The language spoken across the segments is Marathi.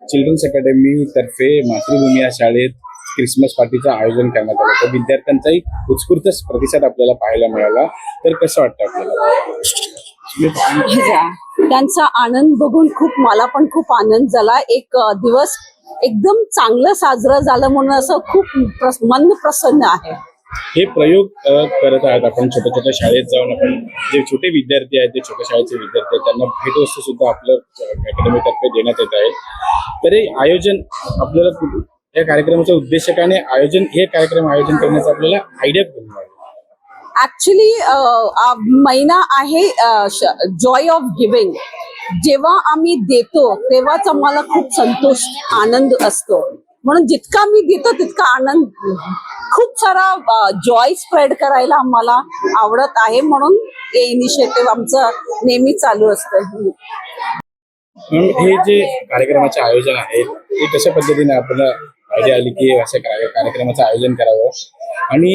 चिल्ड्रन्स अकॅडमी तर्फे मातृभूमी या शाळेत क्रिसमस पार्टीचं आयोजन करण्यात आलं. तर विद्यार्थ्यांचाही उत्स्फूर्त प्रतिसाद आपल्याला पाहायला मिळाला. तर कसं वाटतं आपल्याला? त्यांचा आनंद बघून मला पण खूप आनंद झाला. एक दिवस एकदम चांगलं साजरं झालं म्हणून असं खूप मन प्रसन्न आहे. हे प्रयोग करत आहात आपण छोट्या छोट्या शाळेत जाऊन. आपण जे छोटे विद्यार्थी आहेत, जे छोट्या शाळेचे विद्यार्थी आहेत, त्यांना भेटवस्तू सुद्धा आपलं अकॅडमीतर्फे देण्यात येत आहे. तर हे आयोजन आपल्याला या कार्यक्रमाच्या उद्देशकाने हे कार्यक्रम आयोजन करण्याचा आपल्याला आयडिया कुठून मिळाला? ऍक्च्युली महिना आहे जॉय ऑफ गिव्हिंग. जेव्हा आम्ही देतो तेव्हाच आम्हाला खूप संतोष आनंद असतो. म्हणून जितका मी देतो तितका आनंद, खूप सारा जॉय स्प्रेड करायला आम्हाला आवडत आहे. म्हणून हे इनिशिएटिव्ह आमचं नेहमी चालू असतं. हे जे कार्यक्रमाचे आयोजन आहे ते कशा पद्धतीने आपल्याला आयडिया आली की अशा कार्यक्रमाचं आयोजन करावं, आणि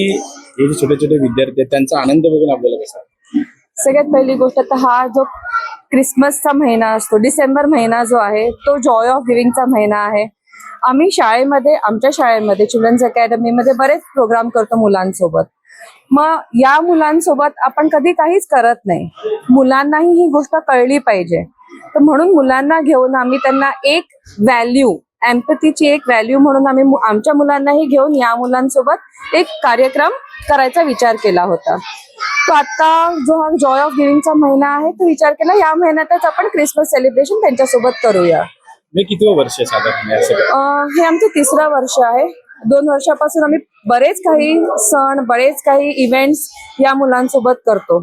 हे जे छोटे छोटे विद्यार्थी आहेत त्यांचा आनंद बघून आपल्याला कसा? सगळ्यात पहिली गोष्ट तर हा जो क्रिसमसचा महिना असतो, डिसेंबर महिना जो आहे तो जॉय ऑफ गिव्हिंगचा महिना आहे. आम्ही आमच्या शाळेमध्ये चिल्ड्रन्स अकॅडमीमध्ये बरेच प्रोग्राम करतो मुलांसोबत. मग या मुलांसोबत आपण कधी काहीच करत नाही. मुलांनाही ही गोष्ट कळली पाहिजे. तर म्हणून मुलांना घेऊन आम्ही त्यांना एक व्हॅल्यू, एम्पॅथीची एक व्हॅल्यू म्हणून आम्ही आमच्या मुलांनाही घेऊन या मुलांसोबत एक कार्यक्रम करायचा विचार केला होता. तो आता जो हा जॉय ऑफ गिव्हिंगचा महिना आहे तो विचार केला या महिन्यातच आपण क्रिसमस सेलिब्रेशन त्यांच्यासोबत करूया. कितवं वर्ष साधारण हे आमचं 3रं वर्ष आहे. 2 वर्षापासून आम्ही बरेच काही सण, बरेच काही इव्हेंट्स या मुलांसोबत करतो.